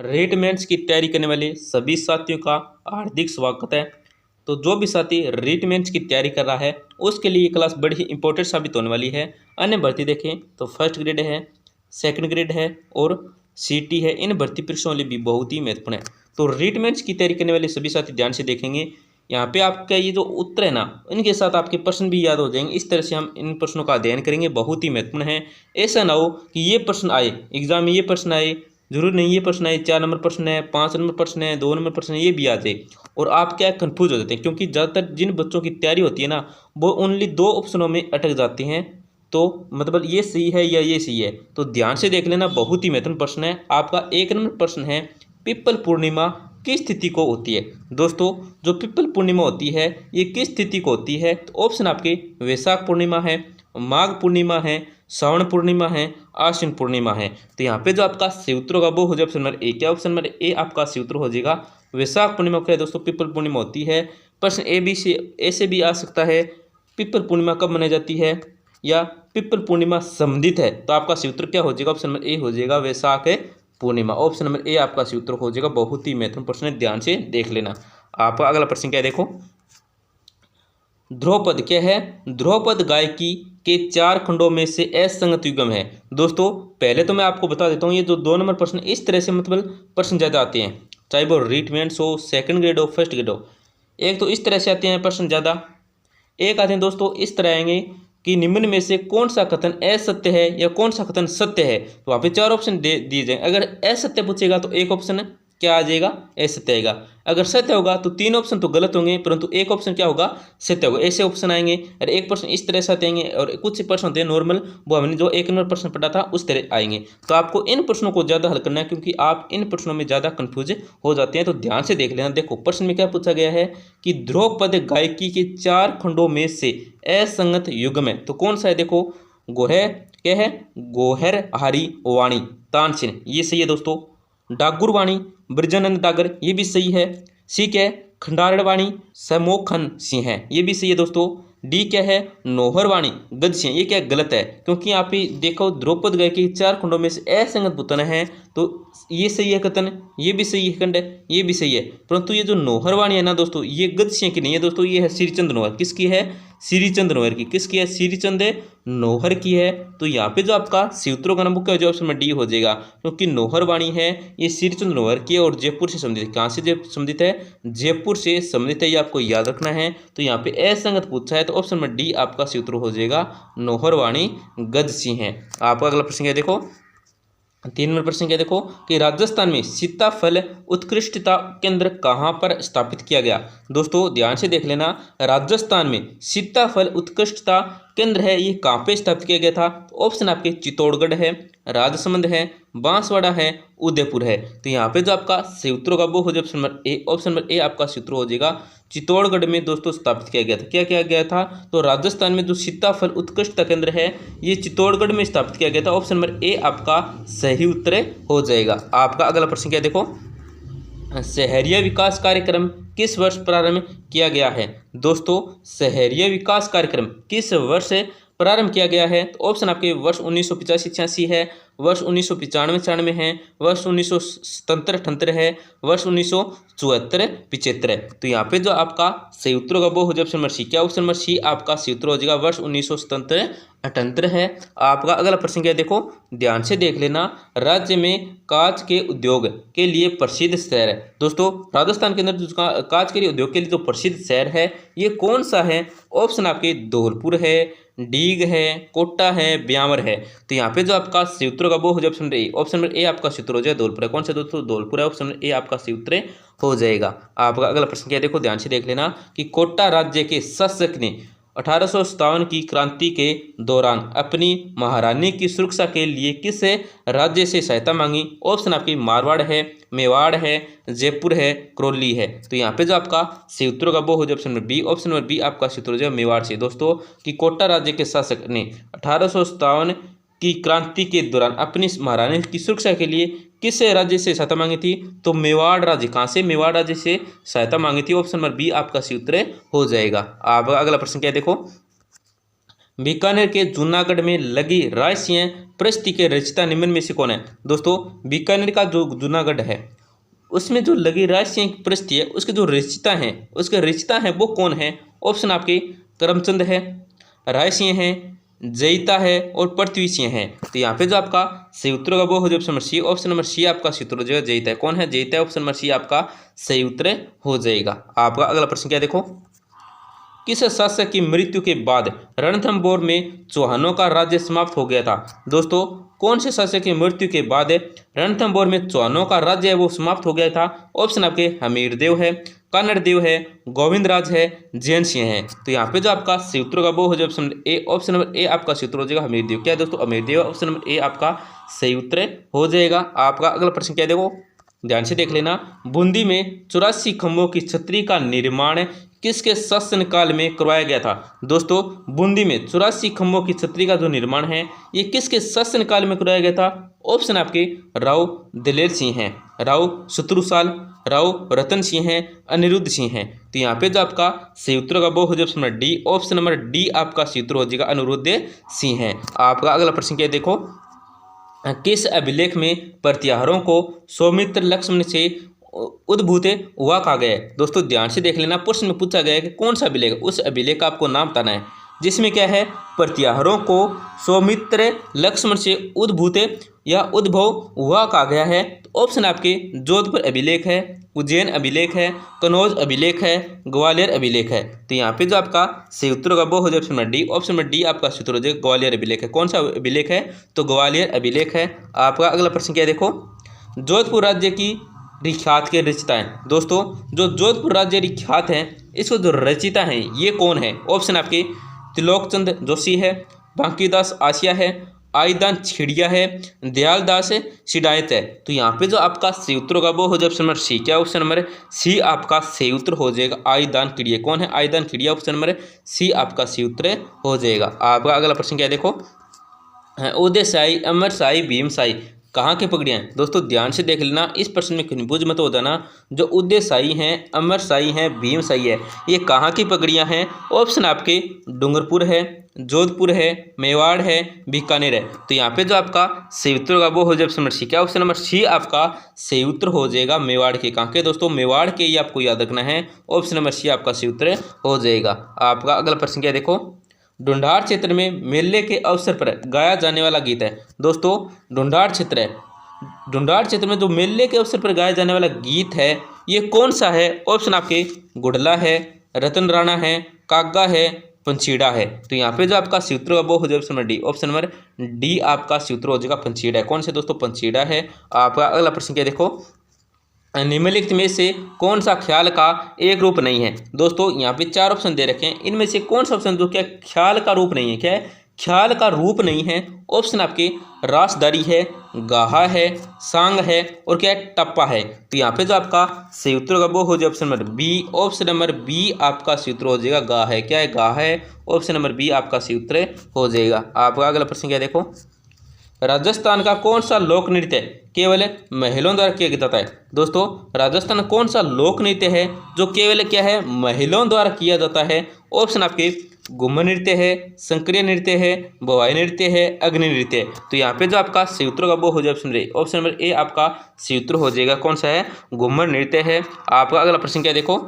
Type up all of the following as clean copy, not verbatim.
Rate mains की तैयारी करने वाले सभी साथियों का हार्दिक स्वागत है। तो जो भी साथी रेट मेंस की तैयारी कर रहा है उसके लिए ये क्लास बड़ी ही इंपॉर्टेंट साबित होने वाली है। अन्य भर्ती देखें तो फर्स्ट ग्रेड है, सेकंड ग्रेड है और सीटी है। इन भर्ती परीक्षाओं लिए भी बहुत ही महत्वपूर्ण है। तो रेट मेंस की तैयारी करने वाले सभी साथी ध्यान से देखेंगे। यहाँ पे आपका ये जो उत्तर है ना, इनके साथ आपके प्रश्न भी याद हो जाएंगे। इस तरह से हम इन प्रश्नों का अध्ययन करेंगे, बहुत ही महत्वपूर्ण है। ऐसा ना हो कि ये प्रश्न आए एग्जाम में, ये प्रश्न आए, जरूर नहीं ये प्रश्न है 4 नंबर प्रश्न है, 5 नंबर प्रश्न है, 2 नंबर प्रश्न है, ये भी आ जाए और आप क्या कंफ्यूज हो जाते हैं। क्योंकि ज़्यादातर जिन बच्चों की तैयारी होती है ना, वो ओनली 2 ऑप्शनों में अटक जाते हैं। तो मतलब ये सही है या ये सही है, तो ध्यान से देख लेना, बहुत ही महत्वपूर्ण प्रश्न है। आपका 1 नंबर प्रश्न है, पिपल पूर्णिमा किस तिथि को होती है। दोस्तों, जो पिपल पूर्णिमा होती है ये किस तिथि को होती है, तो ऑप्शन आपके वैशाख पूर्णिमा है, माघ पूर्णिमा है, श्रावण पूर्णिमा है, आश्विन पूर्णिमा है। तो यहाँ पे जो आपका सही उत्तर होगा वो हो जाए ऑप्शन नंबर ए। क्या ऑप्शन नंबर ए आपका सही उत्तर हो जाएगा। वैशाख पूर्णिमा क्या है दोस्तों, पिपल पूर्णिमा होती है। प्रश्न ए बी से ऐसे भी आ सकता है, पिपल पूर्णिमा कब मनाई जाती है या पिपल पूर्णिमा संबंधित है। तो आपका सही उत्तर क्या हो जाएगा, ऑप्शन नंबर ए हो जाएगा, Vaishakh Purnima. Option number A आपका सही उत्तर हो जाएगा। बहुत ही महत्वपूर्ण प्रश्न है, ध्यान से देख लेना। आपका अगला प्रश्न क्या है, देखो ध्रुवपद क्या है। ध्रुवपद गायकी के 4 खंडों में से असंगत युग्म है। दोस्तों, पहले तो मैं आपको बता देता हूँ, ये जो 2 नंबर प्रश्न इस तरह से मतलब प्रश्न ज़्यादा आते हैं, चाहे वो रिटमेंट्स हो, सेकंड ग्रेड हो, फर्स्ट ग्रेड हो। एक तो इस तरह से आते हैं प्रश्न ज़्यादा, एक आते हैं दोस्तों इस तरह आएंगे कि निम्न में से कौन सा कथन असत्य है या कौन सा कथन सत्य है। तो वहाँ पे 4 ऑप्शन दे दिए जाए। अगर असत्य पूछेगा तो एक ऑप्शन क्या आ जाएगा, असत्य आएगा। अगर सत्य होगा तो 3 ऑप्शन तो गलत होंगे, परंतु एक ऑप्शन क्या होगा, सत्य होगा। ऐसे ऑप्शन आएंगे और एक प्रश्न इस तरह से आएंगे और कुछ प्रश्न होते हैं नॉर्मल, वो हमने जो 1 नंबर प्रश्न पढ़ा था उस तरह आएंगे। तो आपको इन प्रश्नों को ज़्यादा हल करना है, क्योंकि आप इन प्रश्नों में ज़्यादा कन्फ्यूज हो जाते हैं। तो ध्यान से देख लेना। देखो प्रश्न में क्या पूछा गया है कि ध्रुवपद गायकी के 4 खंडों में से असंगत युग्म है, तो कौन सा है। देखो गोहर क्या है, गोहर हारी वाणी तानसेन, ये सही है दोस्तों। डागुर वाणी ब्रजानंद डागर, ये भी सही है। सी क्या है, खंडारण वाणी समोखन सिंह है, ये भी सही है दोस्तों। डी क्या है, नोहर वाणी गज सिंह, ये क्या गलत है, क्योंकि यहाँ पे देखो द्रौपद गायकी के 4 खंडों में से असंगत पुतन है, तो ये सही है कथन, ये भी सही है खंड, ये भी सही है। परंतु ये जो नोहर वाणी है ना दोस्तों, ये गज सिंह की नहीं है दोस्तों, ये है श्रीचंद नोहर। किसकी है, श्रीचंद नोहर की। किसकी है, श्रीचंद नोहर की है। तो यहाँ पे जो आपका सूत्रों का नंबर क्या हो जाएगा, ऑप्शन में डी हो जाएगा, क्योंकि नोहर वाणी है ये श्रीचंद नोहर की है और जयपुर से संबंधित है। कहाँ से संबंधित है, जयपुर से संबंधित है, ये आपको याद रखना है। तो यहाँ पे असंगत पूछा है, तो ऑप्शन में डी आपका सूत्र हो जाएगा, नोहर वाणी गज सिंह है। आपका अगला प्रश्न क्या देखो, 3 नंबर प्रश्न क्या देखो कि राजस्थान में सीताफल उत्कृष्टता केंद्र कहाँ पर स्थापित किया गया। दोस्तों ध्यान से देख लेना, राजस्थान में सीताफल उत्कृष्टता केंद्र है, ये कहाँ पे स्थापित किया गया था। तो ऑप्शन आपके चित्तौड़गढ़ है, राजसमंद है, बांसवाड़ा है, उदयपुर है। तो यहाँ पे जो आपका सूत्र होगा वो हो जाए option number A. Option number A आपका सूत्र हो जाएगा, चित्तौड़गढ़ में दोस्तों स्थापित किया गया था। क्या किया गया था, तो राजस्थान में जो सीताफल उत्कृष्टता केंद्र है ये चित्तौड़गढ़ में स्थापित किया गया था। ऑप्शन नंबर ए आपका सही उत्तर हो जाएगा। आपका अगला प्रश्न क्या देखो, शहरीय विकास कार्यक्रम किस वर्ष प्रारंभ किया गया है। दोस्तों, शहरीय विकास कार्यक्रम किस वर्ष प्रारंभ किया गया है, तो ऑप्शन आपके वर्ष 1985-86 है, वर्ष 1995-96 है, वर्ष 1977-78 है, वर्ष 1974-75 है। तो यहाँ पे जो आपका सही उत्तर होगा वो हो जाए ऑप्शन नंबर सी। क्या ऑप्शन नंबर सी आपका सही उत्तर हो जाएगा, वर्ष 1977-78 है। आपका अगला प्रश्न क्या देखो, ध्यान से देख लेना, राज्य में कांच के उद्योग के लिए प्रसिद्ध शहर है। दोस्तों, राजस्थान के अंदर कांच के उद्योग के लिए जो प्रसिद्ध शहर है ये कौन सा है। ऑप्शन आपके धौलपुर है, डीग है, कोटा है, ब्यावर है। तो यहाँ पे जो आपका सूत्र होगा वो हो जाए option number A. Option number A आपका सूत्र हो जाए धौलपुर है। कौन सा दोस्तों, धौलपुर है। ऑप्शन नंबर ए आपका सूत्र हो जाएगा। आपका अगला प्रश्न क्या देखो, ध्यान से देख लेना कि कोटा राज्य के शासक ने 1857 की क्रांति के दौरान अपनी महारानी की सुरक्षा के लिए किस राज्य से सहायता मांगी। ऑप्शन आपकी मारवाड़ है, मेवाड़ है, जयपुर है, करौली है। तो यहाँ पे जो आपका सूत्र होगा वो हो जाए option number B. Option number B आपका सूत्र हो जाए मेवाड़ से। दोस्तों, कि कोटा राज्य के शासक ने 1857 की क्रांति के दौरान अपनी महारानी की सुरक्षा के लिए किस राज्य से सहायता मांगी थी, तो मेवाड़ राज्य। कहाँ से, मेवाड़ राज्य से सहायता मांगी थी। ऑप्शन नंबर बी आपका सूत्र हो जाएगा। आप अगला प्रश्न क्या देखो, बीकानेर के जूनागढ़ में लगी रायसिंह प्रस्ति के रचयिता निम्न में से कौन है? दोस्तों बीकानेर का जो जूनागढ़ है उसमें जो लगी राजसिंह की प्रस्ति है उसके जो रचयिता हैं उसके रचयिता हैं वो कौन है? ऑप्शन आपके करमचंद है, राय सिंह है, जयिता है और पृथ्वी सिंह है। तो यहाँ पे जो आपका सही उत्तर होगा वो हो जाएगा option number C. Option number C आपका सही उत्तर हो जाएगा जयिता है। कौन है? जयिता है। ऑप्शन नंबर सी आपका सही उत्तर हो जाएगा। आपका अगला प्रश्न क्या देखो, किस शासक की मृत्यु के बाद रणथंभौर में चौहानों का राज्य समाप्त हो गया था? दोस्तों कौन से शासक की मृत्यु के बाद रणथंभौर में चौहानों का राज्य है वो समाप्त हो गया था? ऑप्शन आपके हमीरदेव है, कन्नड़देव है, गोविंदराज है, जैन सिंह है। तो यहाँ पे जो आपका सही उत्तर होगा वो हो जाएगा option number A. Option number A आपका सही उत्तर हो जाएगा हमीरदेव। क्या है दोस्तों? हमीरदेव। ऑप्शन नंबर ए आपका सही उत्तर हो जाएगा। आपका अगला प्रश्न क्या है देखो, ध्यान से देख लेना। बूंदी में 84 खंभों की छतरी का निर्माण किसके शासनकाल में करवाया गया था? दोस्तों बूंदी में 84 खंभों की छतरी का जो निर्माण है ये किसके शासनकाल में करवाया गया था? ऑप्शन आपके राव दलेर सिंह हैं, राव शत्रुसाल, राव रतन सिंह हैं, अनिरुद्ध सिंह हैं। तो यहाँ पे जो आपका सही उत्तर होगा वो हो जाएगा option number D. Option number D आपका सही उत्तर हो जाएगा अनिरुद्ध सिंह है। आपका अगला प्रश्न क्या है देखो, किस अभिलेख में प्रतिहारों को सौमित्र लक्ष्मण से उद्भूत हुआ कहा गया है? दोस्तों ध्यान से देख लेना, प्रश्न में पूछा गया है कि कौन सा अभिलेख, उस अभिलेख का आपको नाम बताना है जिसमें क्या है प्रतिहारों को सौमित्र लक्ष्मण से उद्भूत या उद्भव हुआ कहा गया है। तो ऑप्शन आपके जोधपुर अभिलेख है, उज्जैन अभिलेख है, कनौज अभिलेख है, ग्वालियर अभिलेख है। तो यहाँ पे जो आपका सही उत्तर होगा वो हो जाएगा option number D. Option number D आपका सही उत्तर हो जाएगा ग्वालियर अभिलेख है। कौन सा अभिलेख है? तो ग्वालियर अभिलेख है। आपका अगला प्रश्न क्या है देखो, जोधपुर राज्य की ख्यात के रचयिता हैं। दोस्तों जो जोधपुर राज्य ख्यात हैं इसको जो रचयिता हैं ये कौन है? ऑप्शन आपके त्रिलोकचंद जोशी है, बांकीदास आसिया है, आईदान छिड़िया है, दयालदास सिडायत है। तो यहाँ पे जो आपका सही उत्तर होगा वो हो जाएगा ऑप्शन नंबर सी। क्या ऑप्शन नंबर सी आपका सही उत्तर हो जाएगा आईदान खिड़िया। कौन है? Aidan Khidiya. Option number C आपका सही उत्तर हो जाएगा। आपका अगला प्रश्न क्या है देखो, उदय शाही, अमर शाही, भीम शाही कहाँ की पगड़ियाँ हैं? दोस्तों ध्यान से देख लेना, इस प्रश्न में कंफ्यूज मत हो जाना। जो उदय शाही हैं, अमर शाही हैं, भीम शाही है, ये कहाँ की पगड़ियाँ हैं? ऑप्शन आपके डूंगरपुर है, जोधपुर है, मेवाड़ है, बीकानेर है। तो यहाँ पे जो आपका सही उत्तर होगा वो हो जाएगा ऑप्शन नंबर सी। क्या ऑप्शन नंबर सी आपका सही उत्तर हो जाएगा मेवाड़ के। कहाँ के दोस्तों? मेवाड़ के, ये आपको याद रखना है। ऑप्शन नंबर सी आपका सही उत्तर हो जाएगा। आपका अगला प्रश्न क्या देखो, ढूंढार क्षेत्र में मेले के अवसर पर गाया जाने वाला गीत है। दोस्तों ढूंढार क्षेत्र है, ढूंढार क्षेत्र में जो मेले के अवसर पर गाया जाने वाला गीत है ये कौन सा है? ऑप्शन आपके गुड़ला है, रतन राणा है, कागा है, पंचीड़ा है। तो यहाँ पे जो आपका सही उत्तर होगा वो हो जाएगा option number D. Option number D आपका सही उत्तर हो जाएगा पंचीड़ा है। कौन से दोस्तों? पंचीड़ा है। आपका अगला प्रश्न क्या देखो, निम्नलिखित में से कौन सा ख्याल का एक रूप नहीं है? दोस्तों यहाँ पे 4 ऑप्शन दे रखे हैं, इनमें से कौन सा ऑप्शन जो क्या ख्याल का रूप नहीं है? क्या है? ख्याल का रूप नहीं है। ऑप्शन आपके रासदारी है, गाहा है, सांग है और क्या है? टप्पा है। तो यहाँ पे जो आपका सही उत्तर होगा वो हो जाएगा option number B. Option number B आपका सही उत्तर हो जाएगा गाहा है। क्या है? गाहा है। ऑप्शन नंबर बी आपका सही उत्तर हो जाएगा। आपका अगला प्रश्न क्या देखो, राजस्थान का कौन सा लोक नृत्य केवल महिलाओं द्वारा किया जाता है? दोस्तों राजस्थान कौन सा लोक नृत्य है जो केवल क्या है महिलाओं द्वारा किया जाता है? ऑप्शन आपके घूमर नृत्य है, संक्रिय नृत्य है, भवाई नृत्य है, अग्नि नृत्य है। तो यहाँ पे जो आपका सही उत्तर होगा वो हो जाएगा option A. Option number A आपका सही उत्तर हो जाएगा। कौन सा है? घूमर नृत्य है। आपका अगला प्रश्न क्या देखो,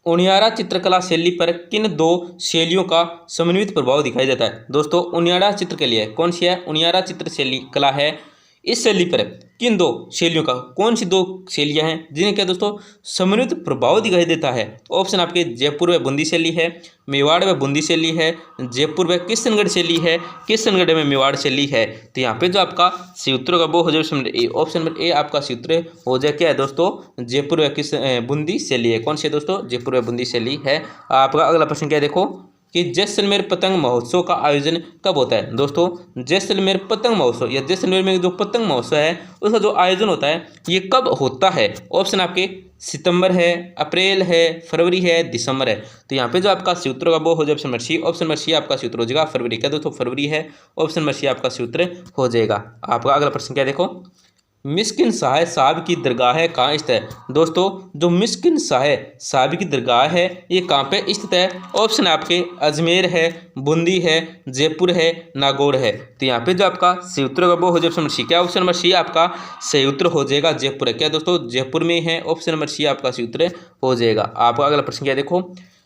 उनियारा चित्रकला शैली पर किन 2 शैलियों का समन्वित प्रभाव दिखाई देता है? दोस्तों उनियारा चित्र के लिए कौन सी है? उनियारा चित्र शैली कला है। इस शैली पर किन 2 शैलियों का, कौन सी 2 शैलियां हैं जिन्हें क्या दोस्तों समन्वित प्रभाव दिखाई देता है? तो ऑप्शन आपके जयपुर व बूंदी शैली है, मेवाड़ व बूंदी शैली है, जयपुर व किशनगढ़ शैली है, किशनगढ़ में मेवाड़ शैली है। तो यहाँ पे जो आपका सही उत्तर होगा वो हो जाए option number A. Option number A आपका सही उत्तर हो जाए क्या है दोस्तों? जयपुर व बूंदी शैली है। कौन सी है दोस्तों? जयपुर व बूंदी शैली है। आपका अगला प्रश्न क्या देखो कि जैसलमेर पतंग महोत्सव का आयोजन कब होता है? दोस्तों जैसलमेर पतंग महोत्सव या जैसलमेर में जो पतंग महोत्सव है उसका जो आयोजन होता है ये कब होता है? ऑप्शन आपके सितंबर है, अप्रैल है, फरवरी है, दिसंबर है। तो यहाँ पे जो आपका सही उत्तर होगा वो हो जाएगा option number C. Option number C आपका सही उत्तर हो जाएगा फरवरी। क्या दोस्तों? फरवरी है। ऑप्शन नंबर सी आपका सही उत्तर हो जाएगा। आपका अगला प्रश्न क्या देखो, मिस्किन साहब साहब की दरगाह कहाँ स्थित है। दोस्तों जो मिस्किन साहब साहब की दरगाह है ये कहाँ पे स्थित है। ऑप्शन आपके अजमेर है, बूंदी है, जयपुर है, नागौर है। तो यहाँ पे जो आपका सही उत्तर होगा वो हो जाएगा ऑप्शन नंबर सी। क्या ऑप्शन नंबर सी आपका सही उत्तर हो जाएगा, जयपुर है। क्या दोस्तों जयपुर में है, ऑप्शन नंबर सी आपका सही उत्तर हो जाएगा। आपका अगला प्रश्न क्या है देखो,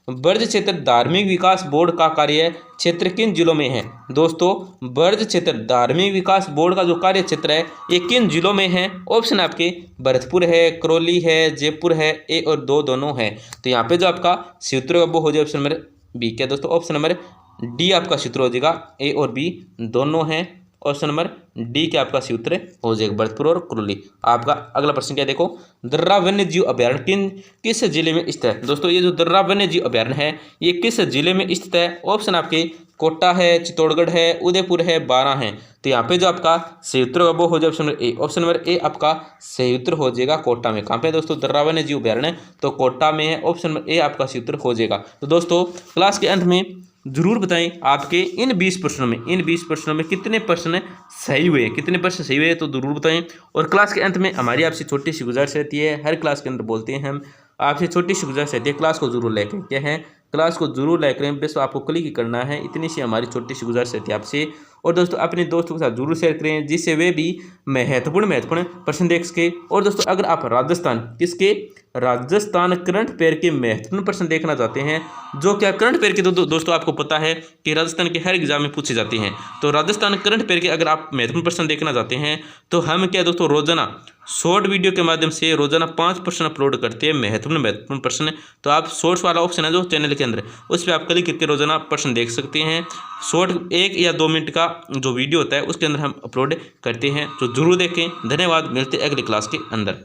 ब्रज क्षेत्र धार्मिक विकास बोर्ड का कार्य क्षेत्र किन जिलों में है। दोस्तों ब्रज क्षेत्र धार्मिक विकास बोर्ड का जो कार्य क्षेत्र है ये किन जिलों में है। ऑप्शन आपके भरतपुर है, करौली है, जयपुर है, ए और दो दोनों है। तो यहाँ पे जो आपका सूत्र वो हो जाए ऑप्शन नंबर बी। क्या दोस्तों ऑप्शन नंबर डी आपका सूत्र हो जाएगा, ए और बी दोनों हैं। ऑप्शन नंबर डी के आपका सही उत्तर हो जाएगा भरतपुर और करौली। आपका अगला प्रश्न क्या देखो, दर्रा वन्य जीव अभ्यारण्य किस जिले में स्थित है। दोस्तों ये जो दर्रा वन्य जीव अभ्यारण्य है ये किस जिले में स्थित है। ऑप्शन आपके कोटा है, चित्तौड़गढ़ है, उदयपुर है, बारां है। तो यहाँ पे जो आपका सही उत्तर होगा वो हो जाए option number A. Option number A आपका सही उत्तर हो जाएगा कोटा में। कहाँ पे दोस्तों दर्रा वन्य जीव अभ्यारण्य तो कोटा में है। ऑप्शन नंबर ए आपका सही उत्तर हो जाएगा। तो दोस्तों क्लास के अंत में जरूर बताएं आपके इन 20 प्रश्नों में कितने प्रश्न सही हुए, कितने प्रश्न सही हुए तो जरूर बताएं। और क्लास के अंत में हमारी आपसे छोटी सी गुजारिश रहती है, हर क्लास के अंदर बोलते हैं हम, आपसे छोटी सी गुजारिश रहती है क्लास को जरूर लाइक करें। क्या है, क्लास को जरूर लाइक करें, बस आपको क्लिक ही करना है, इतनी सी हमारी छोटी सी गुजारिश रहती है आपसे। और दोस्तों अपने दोस्तों के साथ जरूर शेयर करें जिससे वे भी महत्वपूर्ण प्रश्न देख सके। और दोस्तों अगर आप राजस्थान करंट अफेयर के महत्वपूर्ण प्रश्न देखना चाहते हैं, जो क्या करंट अफेयर के दोस्तों आपको पता है कि राजस्थान के हर एग्जाम में पूछे जाते हैं, तो राजस्थान करंट अफेयर के अगर आप महत्वपूर्ण प्रश्न देखना चाहते हैं तो हम क्या दोस्तों रोजाना शॉर्ट वीडियो के माध्यम से रोजाना 5 प्रश्न अपलोड करते हैं, महत्वपूर्ण प्रश्न। तो आप शॉर्ट्स वाला ऑप्शन है जो चैनल के अंदर, उस पर आप क्लिक करके रोजाना प्रश्न देख सकते हैं। शॉर्ट 1 या 2 मिनट का जो वीडियो होता है उसके अंदर हम अपलोड करते हैं, तो जरूर देखें। धन्यवाद, मिलते हैं अगली क्लास के अंदर।